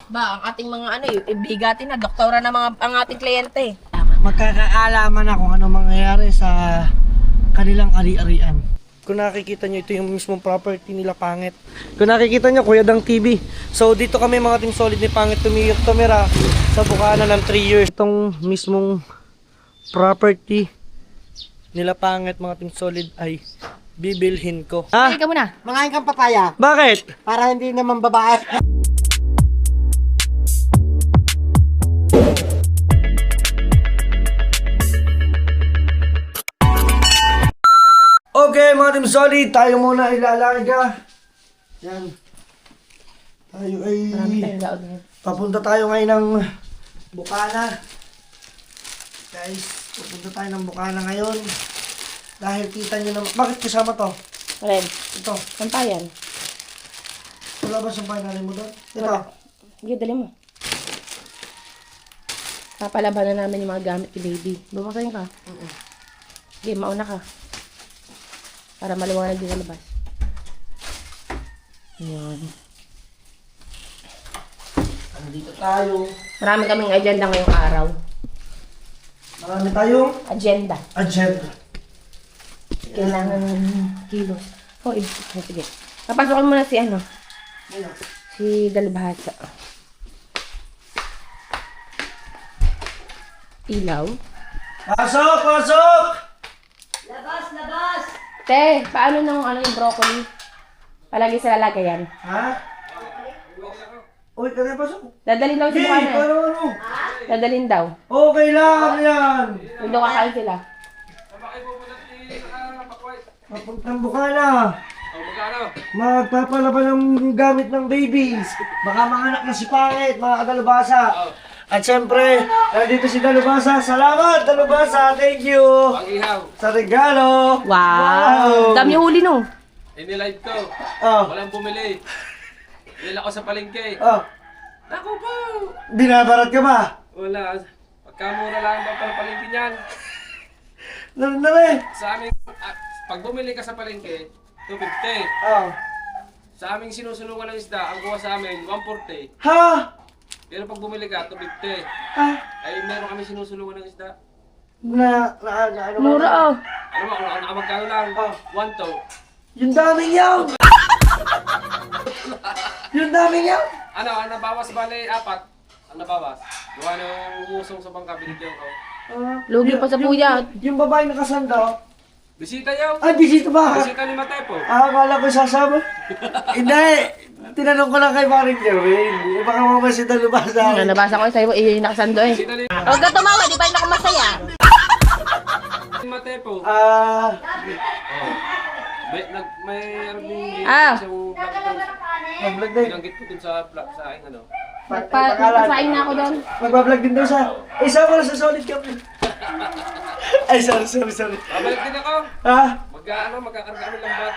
Ba, ang ating mga ibigatin na, doktora na ang ating kliyente. Magkakaalaman na kung ano mangyayari sa kanilang ari-arian. Kung nakikita nyo, ito yung mismong property nila Pangit. Kung nakikita nyo, Kuya Dang TV. So dito kami mga Team Solid ni Pangit tumira sa Bukana ng 3 years. Itong mismong property nila Pangit mga Team Solid ay bibilhin ko. Ay, ka muna. Mangain kang papaya Bakit? para hindi naman babae. Okay mga Team Solid, tayo muna ilalagay. Yan. Tayo ay papunta tayo ngayon ng Bukana. Guys, papunta tayo ng Bukana ngayon. Dahil kita nyo naman, bakit kasama to? Red, Ito. sampayan. Wala ba sampay natin mo doon? Ito. Wala. Sige, dali mo. Papalaban na namin yung mga gamit ni baby. Bubuksan ka. Sige, mauna ka. Para maliwanag din sa labas. Ayan. Andito tayo. Marami kaming agenda ngayong araw. Marami tayong Agenda. agenda. Kailangan ng kilos. Oh, sige. Papasokan mo na si Ayun. si Dalbhasa. Ilaw. Pasok! Pasok! Te, paano nang yung broccoli? Palagi sa lalagayan. Ha? Uy, kaya pasok. Dadalhin daw si Hey, Bukana. paano ano? Dadalhin daw. Okay lang yan. Hindi kakain sila. Papuntang Bukana. Magpapalaban ng gamit ng babies. Baka manganak na si Pangit, mga Dalubhasa. At syempre, dito si Dalubhasa. Salamat, Dalubhasa. Thank you. Pang-ihaw. Sa regalo. Wow! Dami yung huli no. Ini-live to. Oh. Walang bumili. Nila ako sa palengke. Oh. Naku po! Binabarat ka ba? Wala. Pagkamura lang ba pala palengke niyan? Narin na rin. Sa aming, pag bumili ka sa palengke, 250. Oh. Sa aming sinusulungan ng isda, ang kuha sa amin, 140. Ha? Pero pag bumili ka, 250. Ah. Ay, meron kami sinusulungan ng isda. Ano Mura oh. Ano ba, kung nakamagkano lang? 1 to. Yung daming yaw. Yung daming yaw. Ano, ang nabawas bale, 4. Ang nabawas. Gawa ng umusong sa bangka, binigyan ko. Lugi pa sa puya. Yung babae nakasanda. Bisita yaw! Ah, bisita ba? Bisita ni Matepo. Akala ko sasama. Hindi. Tinanong ko lang kay Maring Jerwin. Baka mamaya si Dalubhasa. Nabasa ko sa'yo, nakasando eh. Bisita ni Huwag ka tumawa, di pa rin ako masaya. Matepo. Ah. Mayroon din isang Mag-vlog din. binanggit ko dun sa aking ano. Pasaing na ako doon. Magbablog din daw siya. Isa ko lang sa solid cam. Ay, sorry. Babalik din ako. Ha? Magkakarga kami lambat.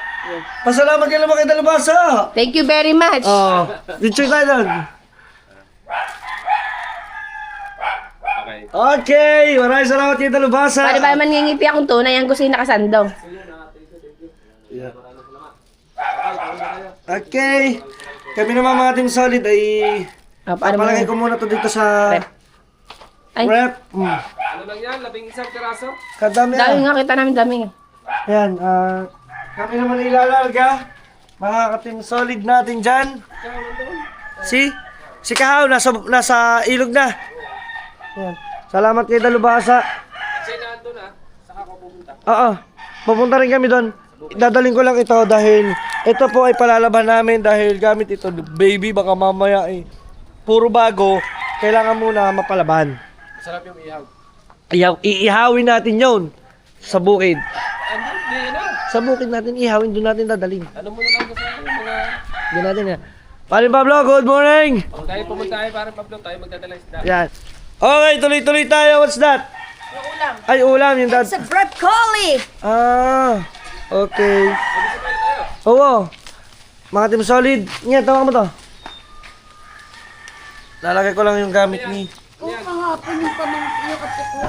Pasalamat ka naman kay Dalubhasa. Thank you very much. Oh. Picture tayo doon. Okay. Okay. Maraming salamat kay Dalubhasa. Pwede ba mangingipi akong tunay ang gusto yung nakasando? Okay. Kami naman mga Team Solid ay Paano mo? papalagay ko muna to dito sa Rep. Ay, rep. Ano lang yan? 11 piraso? Kadami dami ah. nga kita namin dami. Ayan, kami naman ilalarga. Mga ka-Team Solid natin dyan. Si Kahaw, nasa ilog na. Ayan. Salamat kay Dalubhasa. Kasi nandun saka ko pupunta. Oo, pupunta rin kami doon. Dadaling ko lang ito dahil ito po ay palalaban namin dahil gamit ito, baby, baka mamaya puro bago, kailangan muna mapalaban. Sarap yung ihaw. Iihawin natin yon sa bukid. Ano? Hindi na. Sa bukid natin ihawin, doon natin dadaling. Ano mo na lang gusto yung mga... Doon natin yan. Parin Pablo, good morning! Kung tayo pumunta tayo, parang Pablo, tayo magdadala isda. Yan. Okay, tuloy-tuloy tayo. What's that? Ulam. Ay, ulam. Yung dad. It's a broccoli. Ah, okay. Oo. Mga Team Solid. Nga, tawag mo to. Lalagay ko lang yung gamit ni... Kahapon yung pamangkin yung apo ko.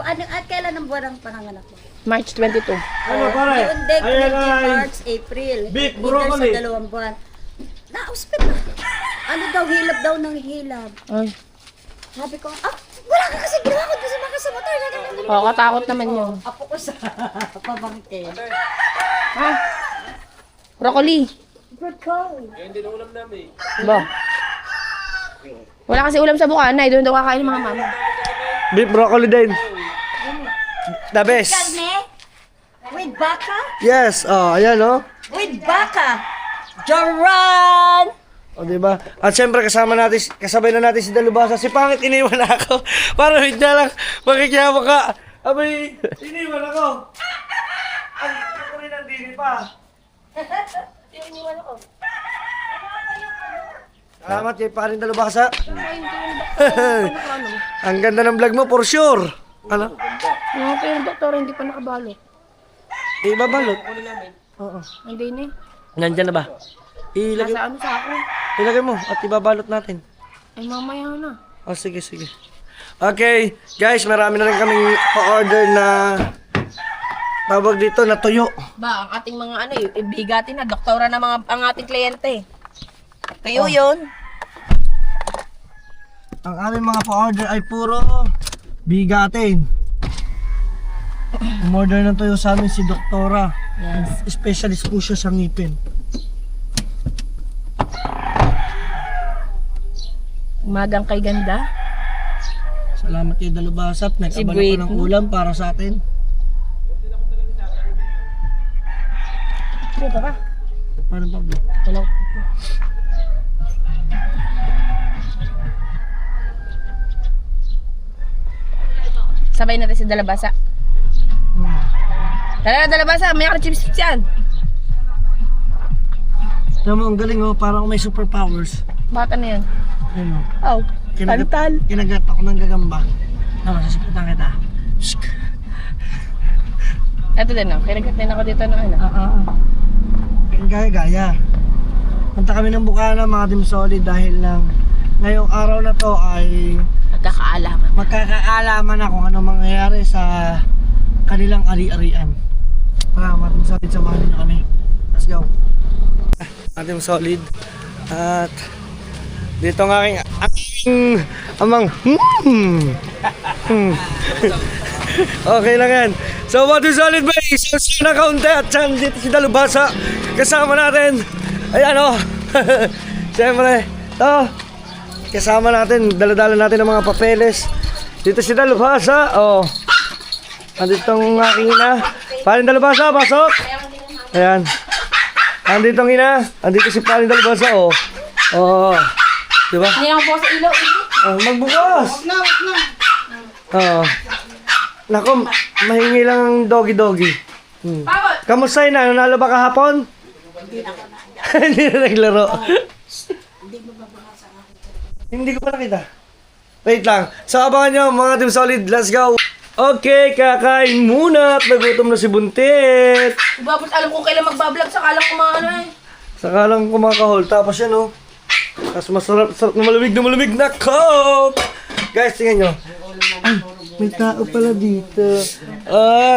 Ate, Kailan ang buwan ang pananganak ko? March 22. Ano, pare? Yun, Dek, Ayan ay... March, April. Big Either broccoli. sa 2 buwan. Na-hospital. Ano daw, hilab daw ng hilab. Ay. Sabi ko, wala ka kasi ginawa ko kasi maka sa motor. Oo, katakot naman yun. Apo ko sa pabangke. Ha? Broccoli. Good call. Eh, hindi na ulam namin. Ba? Wala kasi ulam sa Bukanay. Doon daw kakain ng mga mama. Beef broccoli din. The best. Karne? With baka? Yes, ayan With baka. Jaran! O, diba? At syempre kasabay na natin si Dalubhasa. Si Pangit, iniwan na ako. Para wait na lang, makikiyama ka. Abay, iniwan ako. Ang ko rin ang dini pa. Iniwan ako. Salamat kay Paring Dalubhasa. Ang ganda ng vlog mo, for sure. Ano? Yung pero doktor, hindi pa nakabalot. Ibabalot. Oo. Hindi na eh. Nandyan na ba? Ilagay, Nasa ano sa ako? ilagay mo at ibabalot natin. Ay, mamaya na. Oh, sige, sige. Okay, guys, marami na rin kaming pa-order na tawag dito na tuyo. Ba, ang ating mga ano, ibigatin na, doktora na mga ang ating kliyente. Kayo yun. Ang aming mga pa-order ay puro bigatin. Umorder ng tuyo sa amin si Doktora. Yes. Specialist po siya sa ngipin. Umagang kay ganda. Salamat kay Dalubhasa at Si nag-abala Brit. pa ng ulam para sa atin. Dito ba? Paano Pablo? Hello. Sabay natin si Dalabasa. Tara, Dalabasa, may chips yan. Alam mo, ang galing parang may superpowers. Bata na yan. Ayun Oh, tantal. Kinagat ako ng gagamba. Masasiputan kita. Shk. Ito din kinagat din ako dito ng ano. Ang gaya-gaya. Punta kami ng Bukana, mga Team Solid, dahil lang ngayong araw na to ay Nagkakaalaman. magkakaalaman na kung ano mangyayari sa kanilang ari-arian. Tara, mga Team Solid, samahan niyo kami. Let's go. Mga Team Solid. At dito ang aking amang okay lang yan. So mga Team Solid ba, isa na kaunti at dyan dito si Dalubhasa kasama natin. Ayan siyempre kasama natin, daladala natin ang mga papeles. Dito si Dalubhasa. Andito ang aking ina. Paring Dalubhasa, pasok. Ayan. Andito ang ina. Andito si Paring Dalubhasa. Diba? Hindi ako po sa ilaw. Magbukas. Nako, mahingi lang ang doggy-doggy. Kamusta na? Nanalo ba kahapon? Hindi na naglaro. Hindi ko pa nakita. Wait lang. So abangan nyo mga Team Solid. Let's go. Okay, kakain muna at nagutom na si Buntit. Babot alam kung kailan magbablog sa kalang kumaano eh. Saka lang kumakahol. Tapos yan Tapos masarap na malamig na Coke. Guys, tingnan nyo. Ay, may tao pala dito.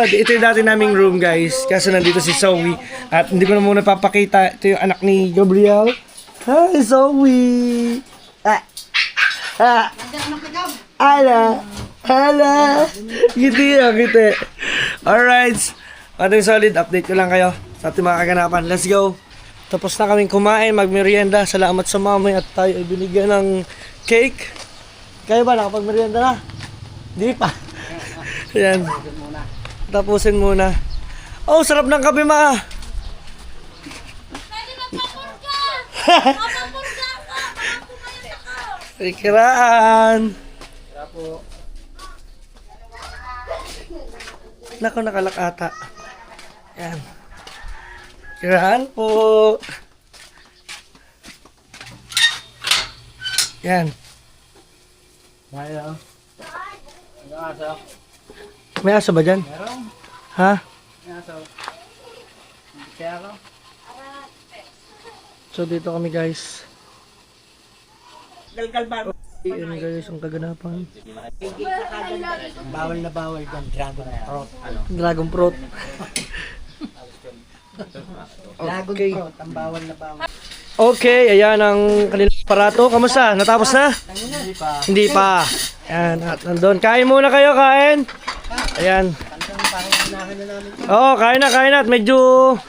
Ito yung dati naming room, guys. Kaso nandito si Zoe. At hindi ko na muna papakita. Ito yung anak ni Gabriel. Hi, Zoe! Hala! Giti. Alright. Ating solid, update ko lang kayo sa ating mga kaganapan. Let's go! Tapos na kaming kumain, magmerienda. Salamat sa mamay at tayo ay binigyan ng cake. Kayo ba, nakapagmerienda na? Di pa. Ayan. Tapusin muna. Oh, sarap ng kape, ma. Ikiraan. Nako, nakalakata. Ayan. Ikiraan po. Yan. May aso ba dyan? Meron. Ha? May aso. Kaya ako. So dito kami guys. Yan guys ang kaganapan. Bawal na bawal yung dragon fruit. Dragon fruit. Dragon Okay. fruit, ang bawal na bawal. Okay, ayan ang kanilang aparato. Kamusta? Natapos na? Hindi pa. Ayan, at nandun. Kain muna kayo, kain. Ayan. Oo, kain na. At medyo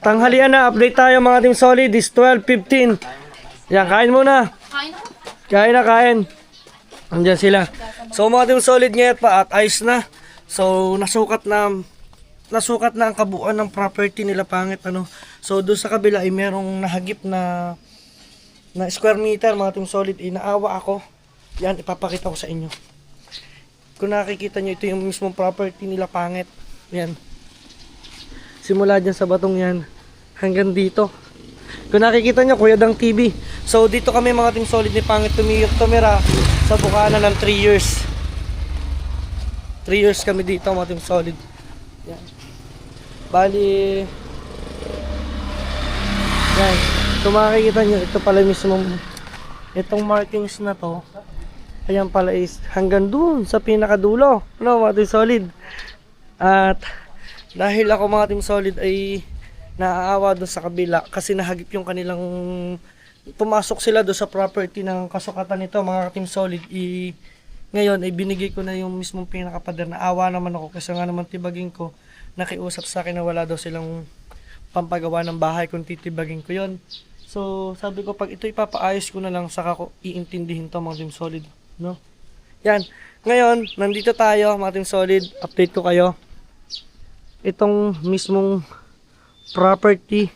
tanghalian na. Update tayo mga Team Solid. Is 12:15. Ayan, kain muna. Kain. Andiyan sila. So mga Team Solid ngayon pa at ayos na. So nasukat na ang kabuuan ng property nila Pangit ano. So doon sa kabila ay merong nahagip na square meter mga Team Solid. Inaawa ako. Yan ipapakita ko sa inyo. Kung nakikita nyo, ito yung mismong property nila Pangit. Yan. Simula dyan sa batong yan hanggang dito. Kung nakikita nyo, Kuya Dang TV. So dito kami mga Team Solid ni Pangit tumira sa Bukana ng 3 years. 3 years kami dito mga Team Solid. Yan. Bali yan. Kung makikita nyo, ito pala mismo itong markings na to. Ayan pala is hanggang dun sa pinakadulo. Ano mga Team Solid? At dahil ako mga Team Solid ay naaawa doon sa kabila kasi nahagip yung kanilang pumasok sila doon sa property ng kasukatan nito mga Team Solid. Ngayon ay binigay ko na yung mismong pinakapader. Naawa naman ako kasi nga naman tibagin ko. Nakiusap sa akin na wala daw silang pampagawa ng bahay kung titibagin ko yon. So sabi ko pag ito ipapaayos ko na lang saka ko iintindihin to mga Team Solid, no? Yan. Ngayon, nandito tayo mga Team Solid. Update ko kayo. Itong mismong property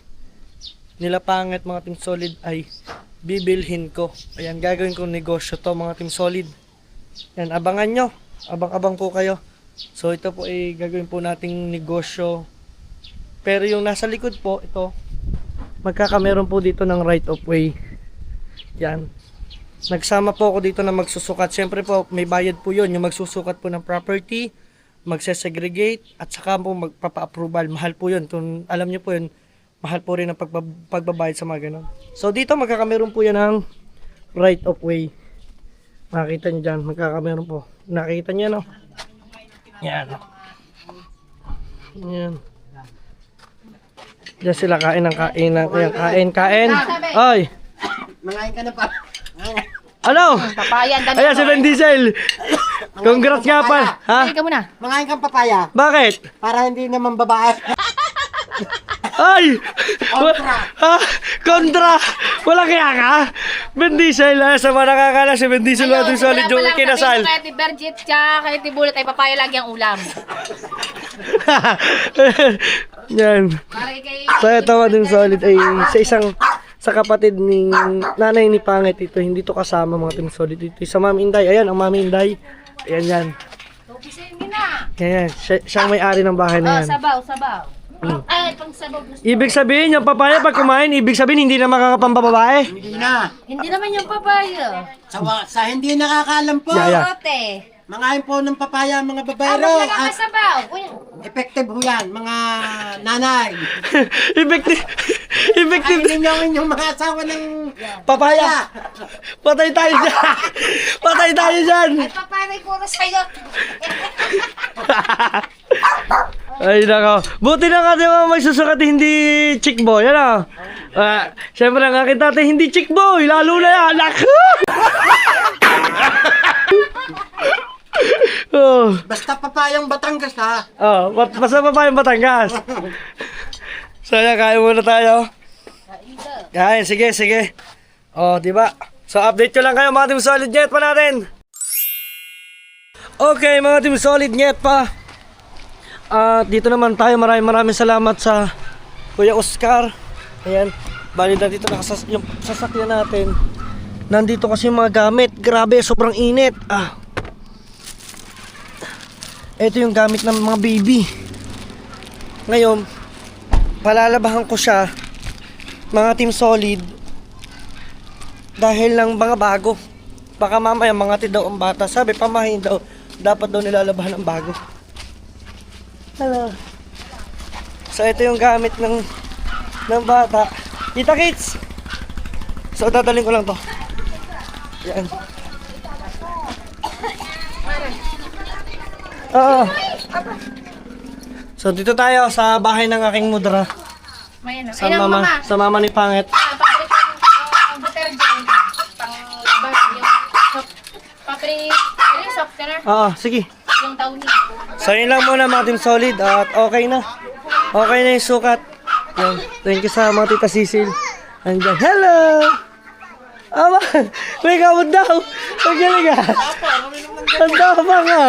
nila Pangit mga Team Solid ay bibilhin ko. Ayan, gagawin kong negosyo to mga Team Solid. Yan, abangan nyo. Abang-abang po kayo. So ito po ay gagawin po nating negosyo. Pero yung nasa likod po, ito, magkakameron po dito ng right of way. Yan. Nagsama po ako dito na magsusukat. Siyempre po, may bayad po yun. Yung magsusukat po ng property, magsesegregate, at saka po magpapa-approval. Mahal po yun. Kung alam nyo po yun, mahal po rin ang pagbabayad sa mga ganun. So dito, magkakameron po yan ng right of way. Makikita nyo dyan, magkakameron po. Nakikita nyo, no? Yan. Yan. Diyan sila kain ng kain. Kain. Oy! Mangain ka na pa. Ano? Papayan, dami. Ayan si Vin Diesel. Congrats nga pa. Ha? Ka muna. Mangain kang papaya. Bakit? Para hindi naman babae. Ay! Ha? Kontra! Wala kaya ka? Vin Diesel. Sa mga nakakala si Vin Diesel natin solid yung kinasal. Kaya ti Bergit tsaka kaya ti Bullet ay papaya lagi ang ulam. Yan. So ito mga din solid ay sa kapatid ni nanay ni Pangit ito, hindi to kasama mga Team Solid. Ito sa Ma'am Inday. Ayan ang Ma'am Inday. Ayan yan. Ayan, siyang may-ari ng bahay na yan. Sabaw. Ay, pang sabaw. Ibig sabihin, yung papaya pag kumain, ibig sabihin hindi na makakapampababae. Hindi na. Hindi naman yung papaya. Sa hindi nakakaalam po. Yeah. Ote. Mangain po ng papaya mga babaero. Ano At ka sabaw? effective ho yan, mga nanay. Effective. Kainin nyo ang inyong mga asawa ng Papaya. Patay tayo dyan. Ay, papanay puro sa'yo. Ay nako. Buti na nga di ba magsusukat hindi chick boy, ano? Siyempre ang akin tatay hindi chick boy, lalo na yan. Nako! Oh. Basta papayang Batangas ha. Oh, basta pa yung Batangas. So, yan, kain muna tayo. Kain, sige. Oh, di ba? So, update ko lang kayo mga Team Solid Net pa natin. Okay, mga Team Solid Net pa. Dito naman tayo, maraming salamat sa Kuya Oscar. Ayan, bali na dito yung sasakyan natin. Nandito kasi yung mga gamit. Grabe, sobrang init. Ito yung gamit ng mga baby. Ngayon, palalabahan ko siya, mga Team Solid, dahil lang mga bago. Baka mamaya mga daw ang bata. Sabi, pamahin daw, dapat daw nilalabahan ng bago. Hello. So ito yung gamit ng bata. Kita kids. So dadalhin ko lang to. Yan. Oo. So dito tayo sa bahay ng aking mudra. May ano. Sa mama ni Pangit. Ano yung softener? Oo, sige. Yung downy. So yun lang muna mga Team Solid at okay na. Okay na yung sukat. Yan. Thank you sa mga Tita Cecil. Andyan. Hello! Aba, may kamot daw. Magaling ka. Ang tapa nga.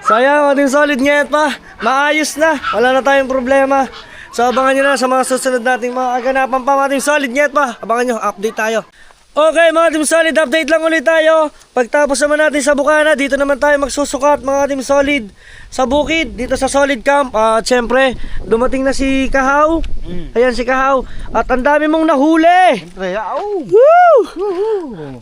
So ayan mga Team Solid ngayon pa. Maayos na. Wala na tayong problema. So abangan nyo na sa mga susunod nating mga kaganapan pa mga Team Solid ngayon pa. Abangan nyo, update tayo. Okay mga Team Solid, update lang ulit tayo. Pagtapos naman natin sa Bukana, dito naman tayo magsusukat mga Team Solid sa bukid, dito sa Solid Camp. At syempre, dumating na si Kahaw. Ayan si Kahaw. At ang dami mong nahuli. Woo!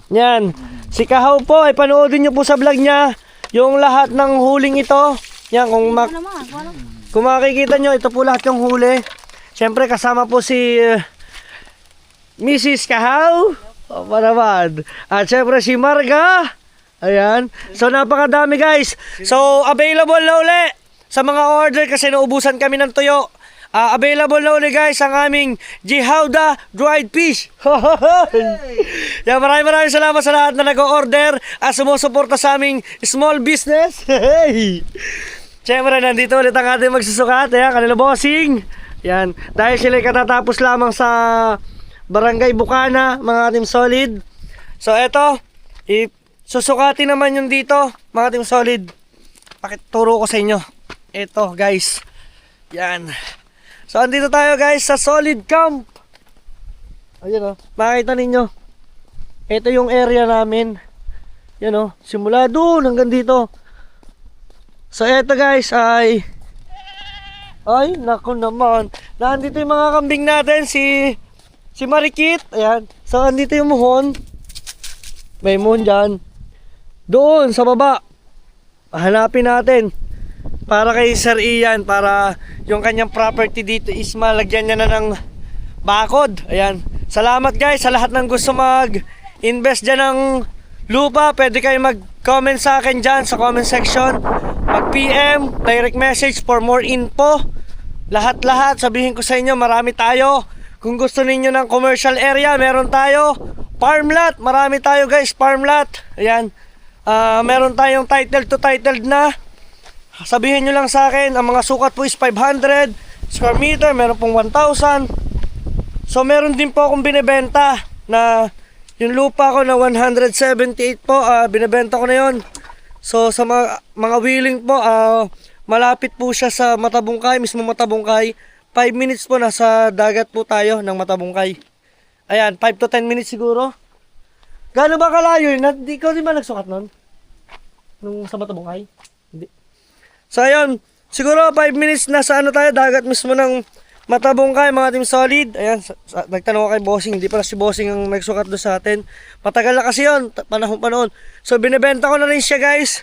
Yan, si Kahaw po, ay panoodin nyo po sa vlog niya yung lahat ng huling ito. Yan, kung makikita nyo, ito po lahat yung huli. Syempre kasama po si Mrs. Kahaw. O pa naman. At syempre si Marga. Ayan. So napakadami guys. So available na uli sa mga order kasi naubusan kami ng tuyo. Available na uli guys ang aming Jihauda dried fish. Yan, maraming salamat sa lahat na nag-order at sumusuporta sa aming small business. Syempre nandito ulit ang ating magsusukat. Ayan, kanila bossing. Yan. Dahil sila katatapos lamang sa Barangay Bukana, mga Team Solid. So eto, susukatin naman yung dito, mga Team Solid. Pakituro ko sa inyo. Eto guys. Yan. So andito tayo guys sa Solid Camp. Ayan o, makikita ninyo. Ito yung area namin. Yan o, simula doon hanggang dito. So eto guys ay naku naman. Nandito yung mga kambing natin, si Marikit, ayan. So, andito yung muhon. May muhon dyan. Doon, sa baba. Hanapin natin. Para kay Sir Ian, para yung kanyang property dito is malagyan niya na ng bakod. Ayan. Salamat guys sa lahat ng gusto mag-invest dyan ng lupa. Pwede kayo mag-comment sa akin dyan sa comment section. Mag-PM, direct message for more info. Lahat-lahat, sabihin ko sa inyo, marami tayo. Kung gusto ninyo ng commercial area, meron tayo. Farm lot, marami tayo guys, farm lot. Ayan. Meron tayong title to titled na. Sabihin nyo lang sa akin, ang mga sukat po is 500 square meter, meron pong 1,000. So meron din po akong binibenta na yung lupa ko na 178 po, binibenta ko na yon. So sa mga willing po, malapit po siya sa Matabungkay, mismo Matabungkay. 5 minutes po, nasa dagat po tayo ng Matabungkay. Ayan, 5 to 10 minutes siguro. Gaano ba kalayo yun? Ikaw din ba nagsukat nun? Nung sa Matabungkay? Hindi. So ayun, siguro 5 minutes nasa tayo, dagat mismo ng Matabungkay, mga Team Solid. Ayan, nagtanong ako kay Bossing, hindi pala si Bossing ang nagsukat doon sa atin. Matagal na kasi yun, panahon. So binibenta ko na rin siya guys.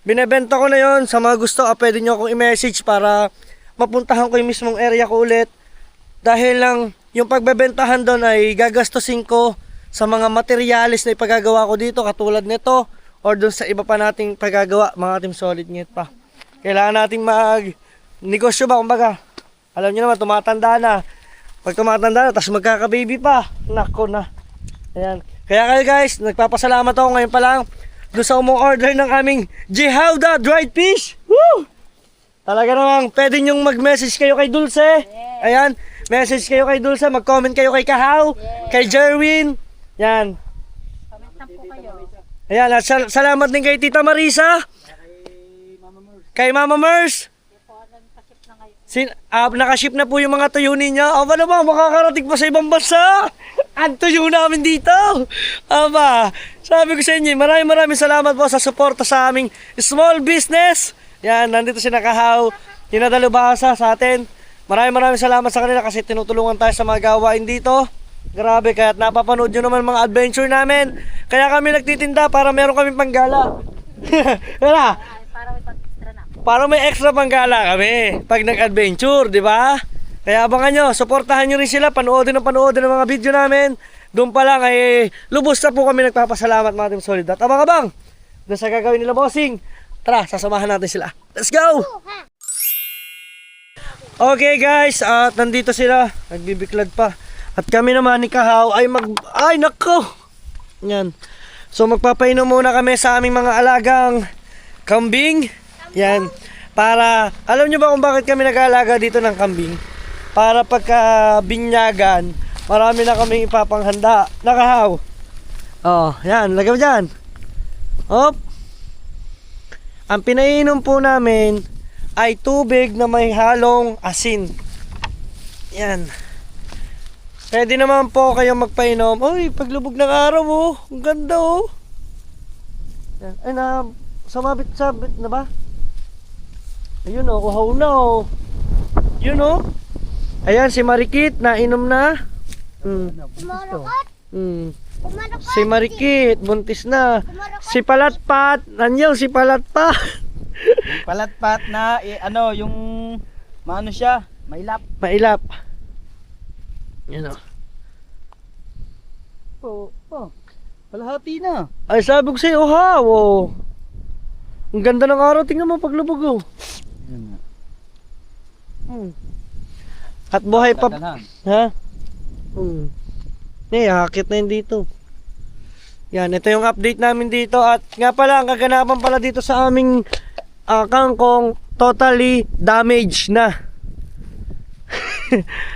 Binibenta ko na yon. Sa mga gusto, pwede nyo akong i-message para mapuntahan ko yung mismong area ko ulit. Dahil lang yung pagbebentahan doon ay gagastusin ko sa mga materyales na ipagagawa ko dito, katulad nito or doon sa iba pa nating pagagawa, mga Team Solid ngit pa. Kailangan nating mag-negosyo ba, kumbaga. Alam niyo naman, tumatanda na. Pag tumatanda na, tapos magkaka-baby pa. Nako na. Ayan. Kaya kayo guys, nagpapasalamat ako ngayon pa lang doon sa umu-order ng aming Jihauda dried fish. Woo! Talaga namang pwede nyong mag-message kayo kay Dulce. Yes. Ayan, message kayo kay Dulce, mag-comment kayo kay Kahaw, yes, kay Jerwin. Yan. Comment na po kayo. Ayan, at salamat din kay Tita Marisa. Kay Mama Mers. Nakaship na po yung mga tuyo ninyo. Aba naman, makakarating pa sa ibang bansa. Ang tuyo namin dito. Aba, sabi ko sa inyo, maraming salamat po sa suporta sa aming small business. Yan, nandito si Nakahaw, tinadalubhasa sa atin. Maraming salamat sa kanila kasi tinutulungan tayo sa mga gawain dito. Grabe, kaya napapanood nyo naman mga adventure namin. Kaya kami nagtitinda para meron kami panggala. Wala? Para may extra panggala kami pag nag-adventure, di ba? Kaya abangan nyo, suportahan nyo rin sila, panoodin ng mga video namin. Doon pa lang ay lubos na po kami nagpapasalamat, mga Team Solid. At abang-abang doon sa gagawin nila Bossing. Tara, sasamahan natin sila. Let's go! Okay guys, at nandito sila, nagbibiklad pa. At kami naman ni Kahaw ay ay nako! Yan. So magpapainom muna kami sa aming mga alagang kambing. Yan. Para, alam nyo ba kung bakit kami nag-aalaga dito ng kambing? Para pagka binyagan, marami na kaming ipapanghanda. Nakahaw. Oh, yan. Lagay mo dyan. Hop. Ang pinainom po namin ay tubig na may halong asin. Yan. Pwede naman po kayong magpainom. Uy, paglubog ng araw oh. Ang ganda oh. Yan. Ay na, sabit na ba? Ayun oh, uhaw na oh. Yun oh. Ayan, si Marikit, nainom na. Kumarakat. Kumarakat. Si Marikit, buntis na. Si Palatpat, nandiyan si Palatpat. Palatpat na yung maano siya, mailap. Mailap. Yan o. Palahati na. Ay, sabi ko sa'yo, uhaw oh. Ang ganda ng araw, tingnan mo paglubog oh. At buhay pa. Ha? Hakit na yun dito. Yan, ito yung update namin dito. At nga pala, ang kaganapan pala dito sa aming kangkong, totally damaged na.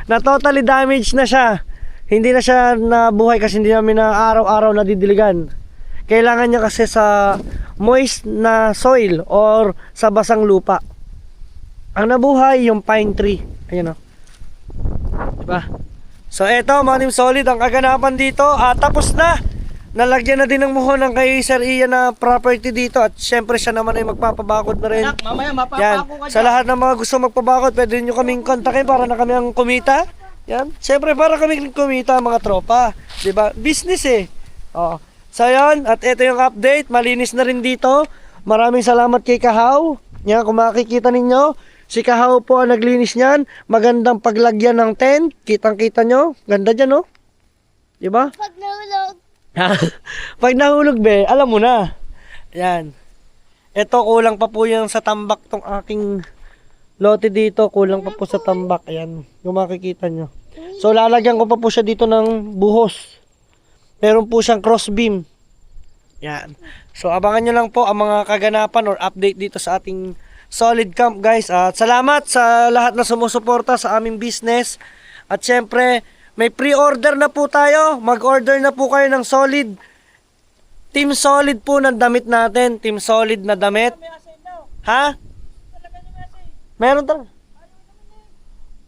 Na totally damaged na siya. Hindi na siya nabuhay kasi hindi namin na araw-araw nadidiligan. Kailangan niya kasi sa moist na soil or sa basang lupa. Ang nabuhay yung pine tree. Ayun o. Diba? So eto mga Team Solid, ang kaganapan dito tapos na. Nalagyan na din ng muhon ng kay Sir Ian na property dito. At syempre siya naman ay magpapabakod na rin. Anak, mamaya Yan. mapapako ka Sa lahat ng mga gusto magpabakod, pwede nyo kaming kontakin para na kami ang kumita. Yan. Syempre para kami kumita mga tropa. Diba? Business eh. Oo. So yun, at ito yung update. Malinis na rin dito. Maraming salamat kay Kahaw. Yan, kung makikita ninyo, si Kahaw po ang naglinis niyan. Magandang paglagyan ng tent. Kitang-kita nyo. Ganda dyan, no? Diba? Pag nahulog. Pag nahulog, be, alam mo na. Yan. Ito, kulang pa po yan sa tambak tong aking lote dito. Kulang pa po sa tambak. Ayan, yung makikita nyo. So, lalagyan ko pa po siya dito ng buhos. Meron po siyang cross beam. Yan. So, abangan nyo lang po ang mga kaganapan or update dito sa ating Solid Camp, guys. At salamat sa lahat na sumusuporta sa aming business. At syempre, may pre-order na po tayo. Mag-order na po kayo ng Solid. Team Solid po ng damit natin. Team Solid na damit. Ha? Meron talaga.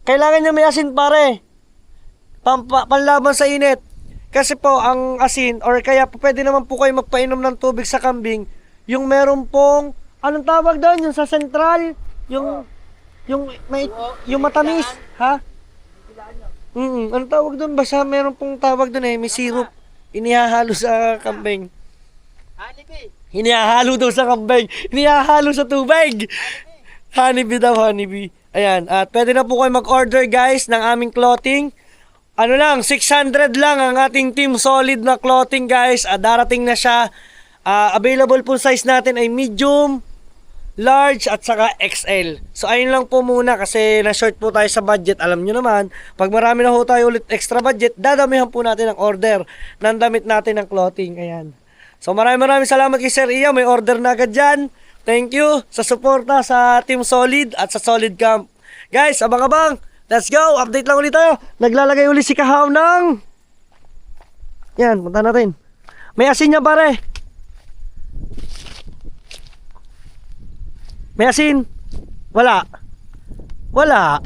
Kailangan nyo may asin, pare. Panlaban sa init. Kasi po, ang asin, or kaya po pwede naman po kayo magpainom ng tubig sa kambing. Yung meron pong, anong tawag doon? Yung sa sentral? Yung matamis. Ha? Anong tawag doon? Basta meron pong tawag doon eh. May syrup. Inihahalo sa kambing. Hinihahalo daw sa kambing. Hinihahalo sa tubig. Honeybee daw, honeybee. Ayan. At pwede na po kayo mag-order guys ng aming clothing. Ano lang, 600 lang ang ating Team Solid na clothing guys. Darating na siya. Available po size natin ay medium, large at saka XL. So ayun lang po muna kasi na-short po tayo sa budget. Alam nyo naman, pag marami na ho tayo ulit extra budget, dadamihan po natin ang order ng damit natin ng clothing. Ayan. So maraming salamat kay Sir Iya. May order na agad dyan. Thank you sa suporta sa Team Solid at sa Solid Camp. Guys, abang-abang. Let's go. Update lang ulit tayo. Naglalagay ulit si Kahaw ng... Yan, punta natin. May asin niya pare. May asin? Wala. Wala.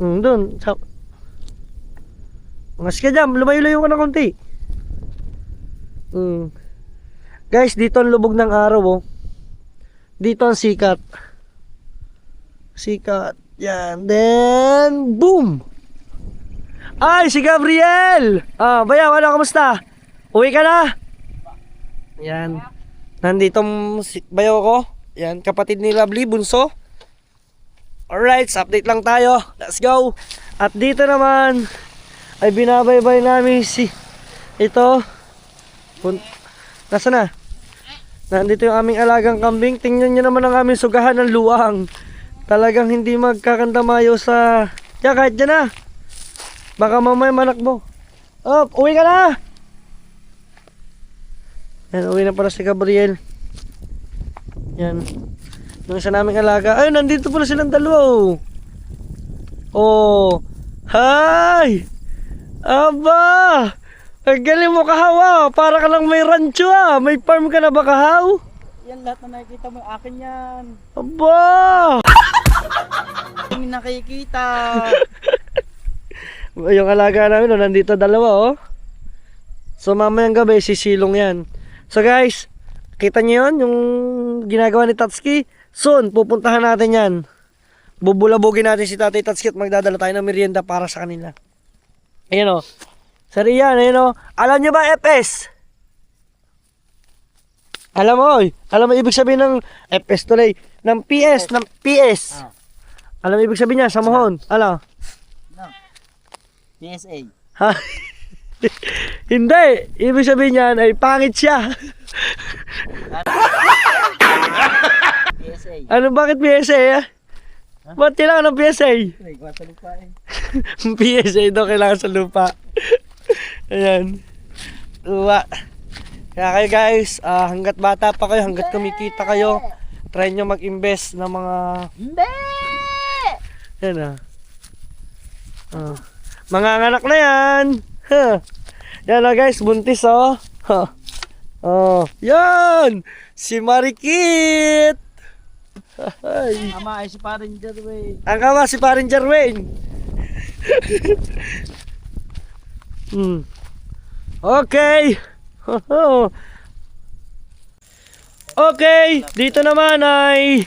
Doon. Ngas ka dyan. Lumayo-layo ka na konti. Guys, dito ang lubog ng araw oh. Dito ang sikat. Sikat. Yan. Then, boom! Ay, si Gabriel! Bayaw, ano, kamusta? Uwi ka na? Yan. Nandito bayaw ko. Yan, kapatid ni Lovely, bunso. Alright, update lang tayo. Let's go. At dito naman, ay binabaybay namin ito. Nasaan na? Nandito yung aming alagang kambing. Tingnan nyo naman ang aming sugahan ng luwang. Talagang hindi magkakandamayo sa... Yan, kahit dyan na. Baka mamaya manak mo. Oh, uwi ka na! Yan, uwi na pala si Gabriel. Yan. Nung isa naming alaga. Ay, nandito pala silang dalawa oh. Oh. Hi! Aba! Ang galing mo kahawa. Para ka lang may rancho ah. May farm ka na ba kahaw? Yan lahat na nakikita mo, akin yan. Aba! Yung nakikita. Yung alaga namin, oh, nandito dalawa, oh. So, mamayang gabi, sisilong yan. So, guys, kita nyo yun, yung ginagawa ni Tatsuki. Soon, pupuntahan natin yan. Bubulabugin natin si Tatay Tatsuki at magdadala tayo ng merienda para sa kanila. Ayan, oh. Sa Rian, ayan, oh. Alam nyo ba, FS? Alam mo, oy. Alam mo ibig sabihin ng FS tuloy. Ng PS, ng PS. Alam mo ibig sabihin niya, sa mohon. Alam? PSA. Ha? Hindi. Ibig sabihin niyan ay pangit siya. PSA. Ano, bakit PSA? Ba't kailangan ng PSA? Ay, gawa sa lupa eh. PSA daw kailangan sa lupa. Ayan. Lupa. Kaya kayo guys, hanggat bata pa kayo, hanggat kumikita kayo, try nyo mag-invest ng mga... Hindi! Yan mga anak na yan. Huh. Yan guys, buntis oh. Huh. Oh, yan! Si Marikit! Ay. Ama ay si Paring Jerway. Ang ama si Parin Jerwin. Okay. Okay, dito naman ay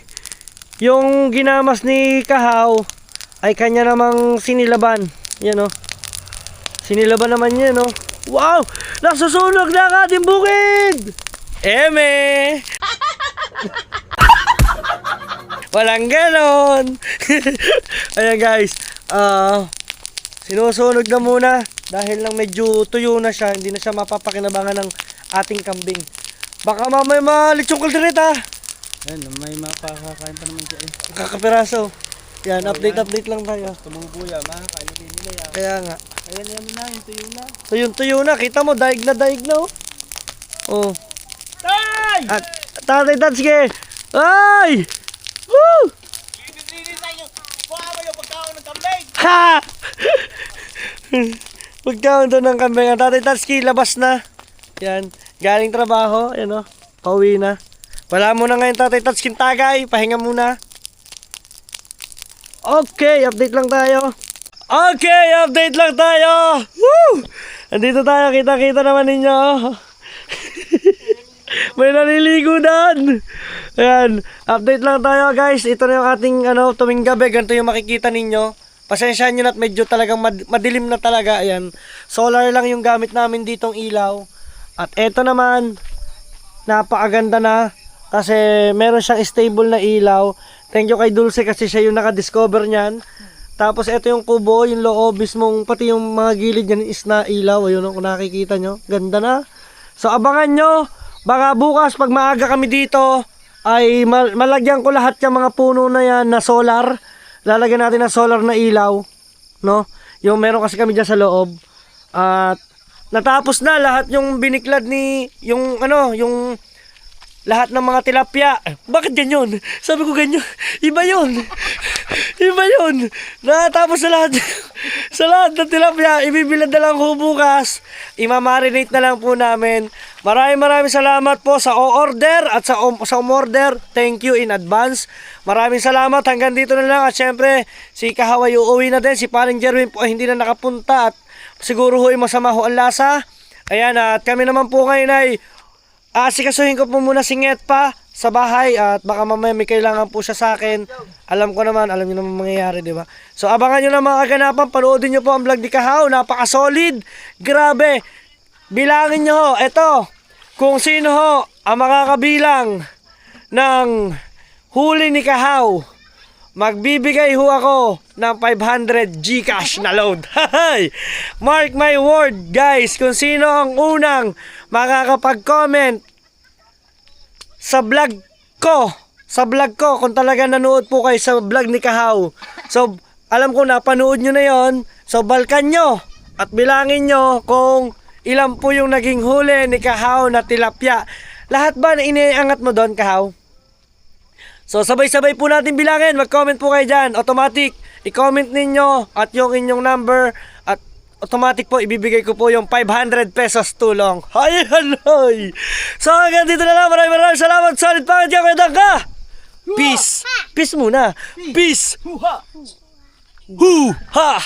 yung ginamas ni Kahaw ay kanya namang sinilaban. Yan oh. Sinilaban naman yan oh. Wow! Nasusunog na ang ating bukid! Eme! Walang ganon! Ayan guys, sinusunog na muna dahil lang medyo tuyo na siya, hindi na siya mapapakinabangan ng ating kambing. Baka mamaya malitsong kaldereta. Yan, may mapakakain pa naman siya eh. Kakapiraso. Yan, update lang tayo. Tumubuya, makakain nila yan. Kaya nga. Ayan, yan na, yung tuyo na. Tuyo na, kita mo, daig na oh. Oh. Tay! At Tatay Tatsuki! Ay! Woo! Linis na yung buha mo yung pagkaon ng kambing! Ha! Pagkaon doon ng kambing. Ang Tatay Tatsuki, labas na. Yan. Galing trabaho. Yan o. Pauwi na. Wala muna ngayon Tatay Tatsuki tagay. Pahinga muna. Okay, update lang tayo. Okay, update lang tayo. Woo! Andito tayo. Kita-kita naman ninyo. May naliligo doon. Ayan, update lang tayo guys. Ito na yung ating tuwing gabi. Ganito yung makikita ninyo. Pasensyahan nyo na at medyo talagang madilim na talaga. Ayan, solar lang yung gamit namin ditong ilaw. At eto naman, napakaganda na. Kasi meron siyang stable na ilaw. Thank you kay Dulce kasi siya yung nakadiscover niyan. Tapos eto yung kubo, yung loob mismong, pati yung mga gilid yan is na ilaw. Ayun kung nakikita nyo. Ganda na. So abangan nyo. Baka bukas pag maaga kami dito ay malagyan ko lahat yung mga puno na yan na solar. Lalagyan natin ng solar na ilaw, no? Yung meron kasi kami diyan sa loob. At natapos na lahat yung biniklad ni yung lahat ng mga tilapia. Bakit ganyan? Sabi ko ganyan. Iba yun. Iba yun. Natapos na lahat. Sa lahat ng tilapia, ibibilad na lang ko bukas. Imamarinate na lang po namin. Maraming salamat po sa o-order at sa umorder. Thank you in advance. Maraming salamat. Hanggang dito na lang. At syempre, si Kahaway uuwi na din. Si Paring Jerwin po ay hindi na nakapunta. At siguro ho ay masama ho ang lasa. Ayan, at kami naman po ngayon ay asikasuhin ko po muna si Ngetpa sa bahay. At baka mamaya may kailangan po siya sa akin. Alam ko naman, alam niyo naman mangyayari, di ba? So abangan niyo na mga kaganapan. Panoodin niyo po ang vlog ni Kahaw. Napaka-solid. Grabe. Bilangin niyo ho. Eto. Kung sino ho ang makakabilang ng huli ni Kahaw, magbibigay ho ako ng 500 GCash na load. Mark my word guys, kung sino ang unang makakapag-comment sa vlog ko, kung talaga nanood po kayo sa vlog ni Kahaw. So, alam ko na, panood nyo na yon. So, balkan nyo at bilangin nyo kung ilan po yung naging huli ni Kahaw na tilapia? Lahat ba na iniangat mo doon, Kahaw? So sabay-sabay po natin bilangin. Mag-comment po kayo dyan. Automatic, i-comment ninyo at yung inyong number at automatic po ibibigay ko po yung 500 pesos tulong. Hay, haloy! So hanggang dito na lang. Maraming salamat. Solid pangit ka, Kuya Dangka! Peace! Peace muna! Peace! Hu-ha!